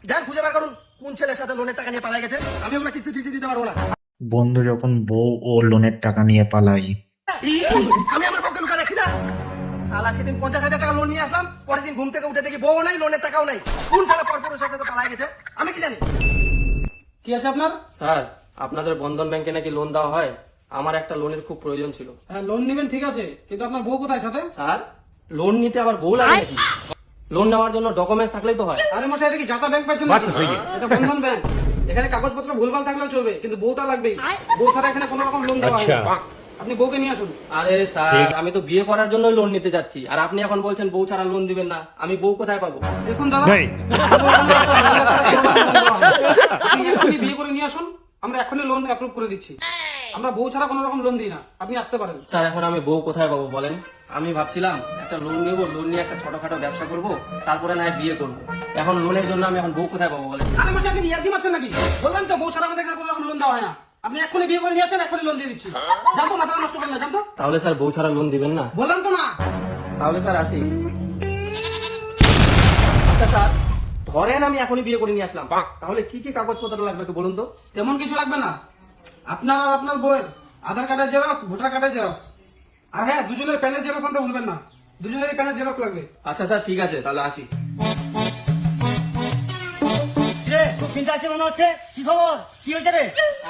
যান খুঁজে বার করুন কোন ছেলের সাথে লোনের টাকা নিয়ে পালাই গেছে। আমি ওগুলা কিস্তি টিস্তি দিতে পারবো না। বন্ধু যখন বউ ও লোনের টাকা নিয়ে পালাই, আমি আমার বউকে লুকা রাখি না। শালা সেদিন 50,000 টাকা লোন নিয়ে আসলাম, পরের দিন ঘুম থেকে উঠে দেখি বউ নাই, লোনের টাকাও নাই। কোন শালা পরপুরুষের সাথে পালাই গেছে আমি কি জানি। কি আছে আপনার? স্যার আপনাদের বন্ধন ব্যাংকে নাকি লোন দেওয়া হয়, আমার একটা লোনের খুব প্রয়োজন ছিল। হ্যাঁ, লোন নেবেন ঠিক আছে, কিন্তু আপনার বউ কোথায় সাথে? স্যার লোন নিতে আবার বউ লাগে নাকি? লোন নেওয়ার জন্য ডকুমেন্টস থাকলেই তো হয়। আরে মশাই, এটা কি জাতা ব্যাংক পাইছেন নাকি? এটা বন্ধন ব্যাংক। এখানে কাগজপত্র ভুলভাল থাকলেও চলবে, কিন্তু বউটা লাগবেই। বউ ছাড়া এখানে কোনো রকম লোন দেওয়া হয় না। আপনি বউকে নিয়ে আসুন। আরে স্যার আমি তো বিয়ে করার জন্য লোন নিতে যাচ্ছি, আর আপনি এখন বলছেন বউ ছাড়া লোন দিবেন না। আমি বউ কোথায় পাবো? দেখুন দাদা, আপনি এখনই বিয়ে করে নিয়ে আসুন, আমরা এখনই লোন অ্যাপ্রুভ করে দিচ্ছি। আমরা বউ ছাড়া কোনো রকম লোন দিই না, আপনি আসতে পারেন। স্যার এখন আমি বউ কোথায় পাবো বলেন? আমি ভাবছিলাম একটা লোন নেবো, লোন নিয়ে একটা ছোটখাটো ব্যবসা করব, তারপরে না হয় বিয়ে করবো। এখন লোনের জন্য আমি এখন বউ কোথায় পাবো বলেন? আরে মশাই, আপনি ইয়ার্কি মারছেন নাকি? বললাম তো বউ ছাড়া আমাদের এখানে কোনো রকম লোন দেওয়া হয় না। আপনি এখনই বিয়ে করে নিয়ে আসেন, এখনই লোন দিয়ে দিচ্ছি। জানতো মাথা নষ্ট করেন না, জানতো। তাহলে স্যার বউ ছাড়া লোন দিবেন না? বললাম তো না। তাহলে স্যার আসি। আচ্ছা স্যার ধরেন আমি এখনই বিয়ে করে নিয়ে আসলাম, তাহলে কি কি কাগজপত্র লাগবে একটু বলুন তো? তেমন কিছু লাগবে না। আপনার আর আপনার বউয়ের আধার কার্ডের জেরক্স, ভোটার কার্ডের জেরক্স, আর হ্যাঁ দুজনের প্যানের জেরক্স আনতে ভুলবেন না। দুজনেরই প্যানের জেরক্স লাগবে। আচ্ছা স্যার ঠিক আছে, তাহলে আসি। চিন্তা আছে মনে হচ্ছে, কি খবর, কি হয়েছে রে?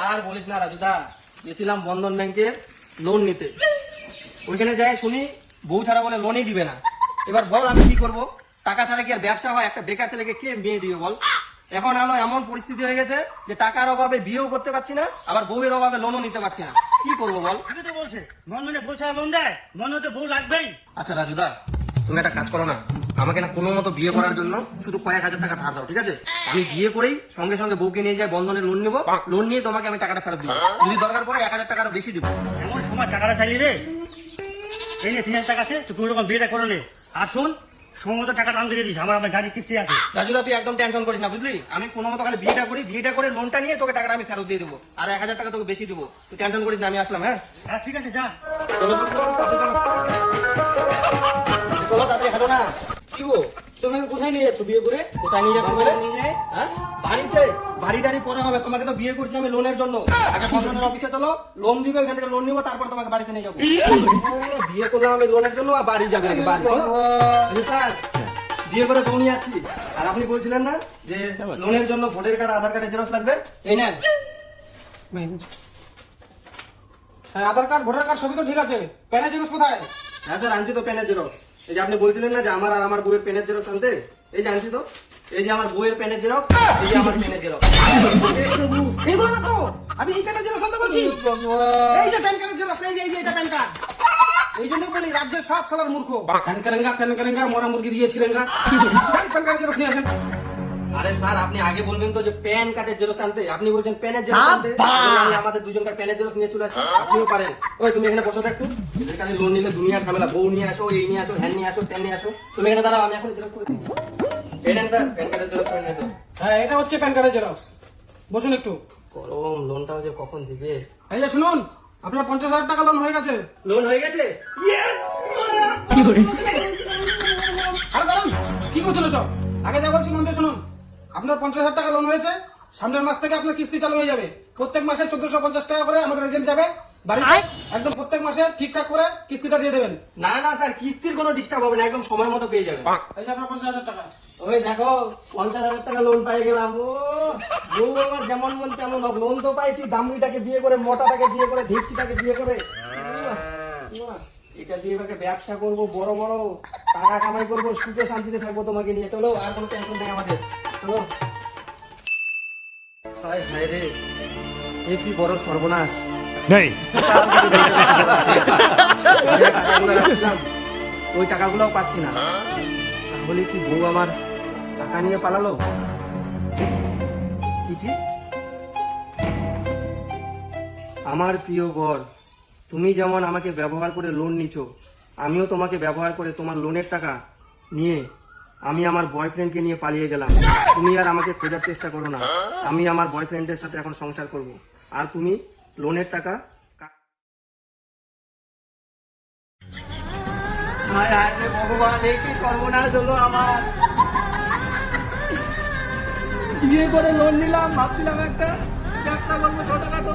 আর বলিস না রাজুদা, গেছিলাম বন্ধন ব্যাংকে লোন নিতে, ওইখানে যাই শুনি বউ ছাড়া বলে লোনই দিবে না। এবার বল আমি কি করব? টাকা ছাড়া কি আর ব্যবসা হয়? একটা বেকার ছেলেকে কে বিয়ে দিবে বল? এখন আলো এমন পরিস্থিতি হয়ে গেছে যে টাকার অভাবে বিয়েও করতে পারছি না, আবার বউয়ের অভাবে লোনও নিতে পারছি না। কি করবো বল? ঠিকই তো বলছে, মনে বউ ছাড়া লোন দেয়, মনে হতে বউ লাগবেই। আচ্ছা রাজুদা তুমি একটা কাজ করো না, আমাকে না কোনো মতো বিয়ে করার জন্য শুধু কয়েক হাজার টাকা ধার দাও, ঠিক আছে? আমি বিয়ে করেই সঙ্গে সঙ্গে বউকে নিয়ে যাই বন্ধনে লোন নিবো, লোন নিয়ে তোমাকে আমি টাকাটা ফেরত দিব। যদি দরকার পড়ে 1,000 টাকা আরো বেশি দিব। এমন সময় টাকাটা চাইলি রে, এই নে 3,000 টাকা আছে, তুই কোনো রকম বিয়েটা করে নে। আর শোন, সময় মতো টাকাটা আমি দিয়ে দিস, আমার আমার গাড়ির কিস্তি আছে। রাজুদা তুই একদম টেনশন করিস না বুঝলি, আমি কোনো মতো খালি বিয়েটা করি, বিয়েটা করে লোনটা নিয়ে তোকে টাকাটা আমি ফেরত দিয়ে দেবো, আর 1,000 টাকা তোকে বেশি দেবো। তুই টেনশন করিস না, আমি আসলাম। হ্যাঁ হ্যাঁ ঠিক আছে, যা। চলো চলো তাড়াতাড়ি হাঁটো না। কি গো, তোমাকে কোথায় নিয়ে যাচ্ছ বিয়ে করে? কোথায় নিয়ে যাচ্ছ বলে? হ্যাঁ বাড়িতে, বাড়ি টাড়ি পরে হবে, তোমাকে তো বিয়ে করছি আমি লোনের জন্য। আগে বন্ধনের অফিসে চলো, লোন দিবে, ওখান থেকে লোন নিবো, তারপর তোমাকে বাড়িতে নিয়ে যাবো। বিয়ে করলাম আমি লোনের জন্য, আর বাড়ি যাবে নাকি? বাড়ি স্যার বিয়ে করে বউ নিয়ে আসছি, আর আপনি বলছিলেন না যে লোনের জন্য ভোটার কার্ড, আধার কার্ডের জেরক্স লাগবে, এই নেন। হ্যাঁ, আধার কার্ড, ভোটার কার্ড সবই তো ঠিক আছে, প্যানের জেরক্স কোথায়? হ্যাঁ স্যার আনছি তো পেনের জেরক্স। এই যে আপনি বলছিলেন না যে আমার আর আমার বউয়ের পেনের জেরক্স আনতে, এই যে আনছি তো। এই যে আমার বউয়ের পেনের জেরক্স, এই যে আমার পেনের জেরক্স। এগুলো না তো, আমি এই প্যানের জেরক্স আনতে বলছি। এই যে প্যান কার্ডের জেরক্স, এই যে এটা প্যান কার্ড। এই জন্য বলি রাজ্যের সব সালার মূর্খ। প্যান কারেঙ্গা মরা মুরগি দিয়েছিলেন না। প্যান কার্ডের জেরক্স নিয়ে আসেন। আরে স্যার আপনি আগে বলবেন তো যে প্যান কার্ডের জেরক্স আনতে, আপনি বলছেন প্যানের জেরক্স আনতে। আমি আমাদের দুজনকার প্যানের জেরক্স নিয়ে চলে আসি, আপনিও পারেন। ওই তুমি এখানে বসে থাকো, এখানে লোন নিলে দুনিয়া ঝামেলা, বউ নিয়ে আসো, এই নিয়ে আসো, হ্যান নিয়ে আসো, প্যান নিয়ে আসো। তুমি এখানে দাঁড়াও, আমি এখন জেরক্স করে দিচ্ছি। এই নেন স্যার প্যান কার্ডের জেরক্স করে নিয়ে আসো। হ্যাঁ, এটা হচ্ছে প্যান কার্ডের জেরক্স। বসুন একটু। গরম, লোনটাও যে কখন দিবে। এই যে শুনুন, আপনার 50,000 টাকা লোন হয়ে গেছে। লোন হয়ে গেছে? আরে দাঁড়ান, কি করছিল সব? আগে যা বলছি মন দিয়ে শুনুন। আপনার 50,000 টাকা লোন হয়েছে, সামনের মাস থেকে আপনার কিস্তি চালু হয়ে যাবে। প্রত্যেক মাসে 1450 টাকা করে আমাদের এজেন্ট যাবে বাড়িতে, একদম প্রত্যেক মাসে ঠিকঠাক করে কিস্তিটা দিয়ে দেবেন। না না স্যার কিস্তির কোনো ডিস্টার্ব হবে না, একদম সময় মতো পেয়ে যাবেন। এই যে আপনার 50,000 টাকা। ওই দেখো 50,000 টাকা লোন পেয়ে গেলাম। ও বউ আমার যেমন মন তেমন হোক, লোন তো পাইছি, দামড়িটাকে বিয়ে করে, মোটাটাকে বিয়ে করে, ধীরটিটাকে বিয়ে করে। এটা দিয়ে এবারে ব্যবসা করবো, বড় বড় টাকা কামাই করবো, সুখে শান্তিতে থাকবো তোমাকে নিয়ে। চলো আর কোনো টেনশন নেই আমাদের, চলো। হায় হায় রে, এ কি বড় সর্বনাশ। টাকাগুলো রাখছিলাম, ওই টাকাগুলোও পাচ্ছি না। তাহলে কি বউ আমার টাকা নিয়ে পালালো? চিঠি। আমার প্রিয় ঘর, তুমি যেমন আমাকে ব্যবহার করে লোন নিছো, আমিও তোমাকে ব্যবহার করে তোমার লোনের টাকা নিয়ে আমি আমার বয়ফ্রেন্ডকে নিয়ে পালিয়ে গেলাম। তুমি আর আমাকে খোঁজার চেষ্টা করো না, আমি আমার বয়ফ্রেন্ডের সাথে এখন সংসার করব, আর তুমি লোনের টাকা। হায় হায় রে ভগবান, এ কি সর্বনাশ হলো আমার। বিয়ে করে লোন নিলাম, ভাবছিলাম একটা ব্যবসা করবো ছোটখাটো,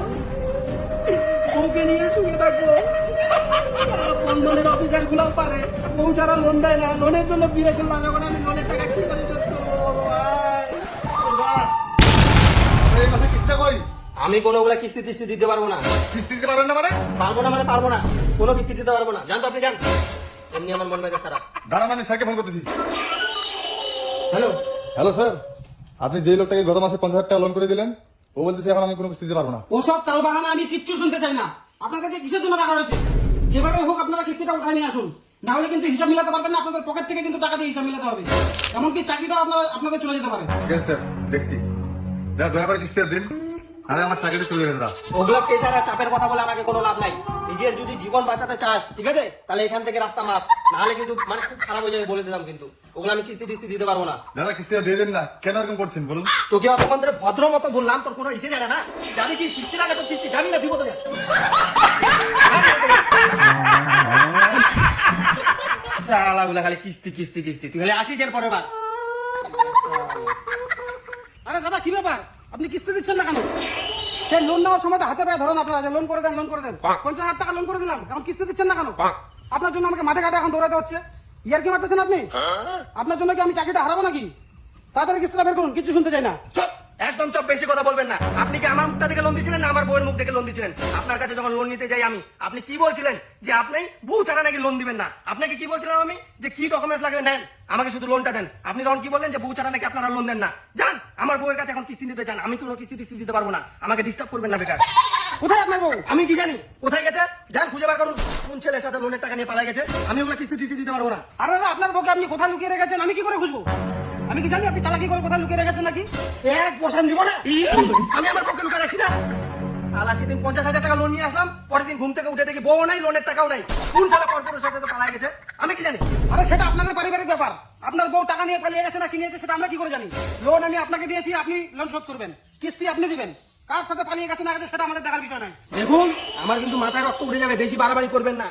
বউকে নিয়ে শুয়ে থাকবো। বন্ধনের অফিসার গুলাও পারে, বউ ছাড়া লোন দেয় না, লোনের জন্য বিয়ে করলাম। এখন আমি লোনের টাকা কি করে শোধ করবো? এই মাসে কিস্তিটা কই? আমি কোনোগুলা কিস্তি টিস্তি দিতে পারবো না। কিস্তি দিতে পারবেন না মানে? পারবো না মানে পারবো না, কোনো কিস্তি দিতে পারবো না। জান তো আপনি, জান। এমনি আমার মন মেজাজ খারাপ। দাঁড়ান, আমি স্যারকে ফোন করতেছি। হ্যালো, হ্যালো স্যার, আপনি যে লোকটাকে গত মাসে 50,000 টাকা লোন করে দিলেন, ও বলতেছে এখন আমি কোনো কিস্তি দিতে পারবো না। ওসব তালবাহানা আমি কিচ্ছু শুনতে চাই না। আপনাদেরকে কিসের জন্য রাখা হয়েছে? যেভাবে হোক আপনারা কিস্তিটা উঠায় নিয়ে আসুন, না হলে কিন্তু হিসাব মিলাতে পারবেন না। আপনাদের পকেট থেকে কিন্তু টাকা দিয়ে হিসাব মিলাতে হবে, এমনকি চাকরিটা আপনাদের চলে যেতে পারে। ঠিক আছে স্যার, দেখছি। দয়া করে কিস্তি দিন, আরে আমার চাকরিটা চলে যাবে দাদা। ওগুলা প্রেশার আর চাপের কথা বলে আমাকে কোনো লাভ নাই। নিজের যদি জীবন বাঁচাতে চাস, ঠিক আছে, তাহলে এখান থেকে রাস্তা মাপ, নাহলে কিন্তু মানে খুব খারাপ হয়ে যাবে বলে দিলাম। কিন্তু ওগুলো আমি কিস্তি টিস্তি দিতে পারবো না। দাদা কিস্তিটা দিয়ে দেন না, কেন এরকম করছেন বলুন? তোকে অতক্ষণ ধরে ভদ্র মতো বললাম, তোর কোনো ইসে জানে না। জানি কি কিস্তি লাগে, তোর কিস্তি জানি না, দিব তো শালাগুলা খালি কিস্তি কিস্তি কিস্তি। তুই খালি আসিস এর পরের বার। আরে দাদা কি ব্যাপার, আপনি কিস্তি দিচ্ছেন না কেন? সেই লোন নেওয়ার সময় তো হাতে পায়ে ধরেন আপনারা, যে লোন করে দেন, লোন করে দেন। 50,000 টাকা লোন করে দিলাম, এখন কিস্তি দিচ্ছেন না কেন? আপনার জন্য আমাকে মাঠে ঘাটে এখন দৌড়াতে হচ্ছে। ইয়ার কি মারতেছেন আপনি? আপনার জন্য কি আমি চাকরিটা হারাবো নাকি? তাড়াতাড়ি কিস্তিটা বের করুন, কিছু শুনতে চাই না। চুপ, একদম চুপ, বেশি কথা বলবেন না। আপনি কি আমার মুখটা থেকে লোন দিচ্ছিলেন না আমার বউয়ের মুখ থেকে লোন দিচ্ছিলেন? আপনার কাছে যখন লোন নিতে যাই আমি, আপনি কি বলছিলেন যে আপনি বউ ছাড়া নাকি লোন দিবেন না? আপনাকে কি বলছিলাম আমি যে কি ডকুমেন্টস লাগবে নেন, আমাকে শুধু লোনটা দেন। আপনি তখন কি বললেন যে বউ ছাড়া নাকি আপনারা লোন দেন না? যান আমার বউয়ের কাছে এখন কিস্তি দিতে চান, আমি কোনো কিস্তি টিস্তি দিতে পারবো না। আমাকে ডিস্টার্ব করবেন না বেকার। কোথায় আপনার বউ? আমি কি জানি কোথায় গেছে? যান খুঁজে বার করুন, কোন ছেলের সাথে লোনের টাকা নিয়ে পালাই গেছে। আমি ওগুলো কিস্তি টিস্তি দিতে পারবো না। আরে দাদা, আপনার বউকে আপনি কোথায় লুকিয়ে রেখেছেন আমি কি করে খুঁজবো? আমি কি জানি আপনি চালাকি করে কোথায় লুকিয়ে রেখেছেন নাকি? এক বসান দিব না, আমি আমার পক্ষে লুকা রাখি না। শালা সেদিন 50,000 টাকা লোন নিয়ে আসলাম, পরের দিন ঘুম থেকে উঠে দেখি বউ নাই, লোনের টাকাও নাই। কোন শালা কর্পোরেটের সাথে তো পালাই গেছে, আমি কি জানি? আরে সেটা আপনাদের পারিবারিক ব্যাপার। আপনার বউ টাকা নিয়ে পালিয়ে গেছে না কি নিয়েছে সেটা আমরা কি করে জানি? লোন আমি আপনাকে দিয়েছি, আপনি লোন শোধ করবেন, কিস্তি আপনি দিবেন। কার সাথে পালিয়ে গেছে না গেছে সেটা আমাদের দেখার বিষয় নয়। দেখুন আমার কিন্তু মাথায় রক্ত উঠে যাবে, বেশি বাড়াবাড়ি করবেন না।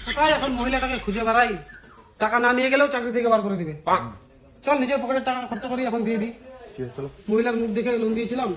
কোথায় এখন মহিলাটাকে খুঁজে বেড়াই, টাকা না নিয়ে গেলেও চাকরি থেকে বার করে দিবে। চল নিজের পকেটের টাকা খরচা করি, এখন দিয়ে দিই। ঠিক আছে, চলো। মহিলার মুখ দেখে লোন দিয়েছিলাম।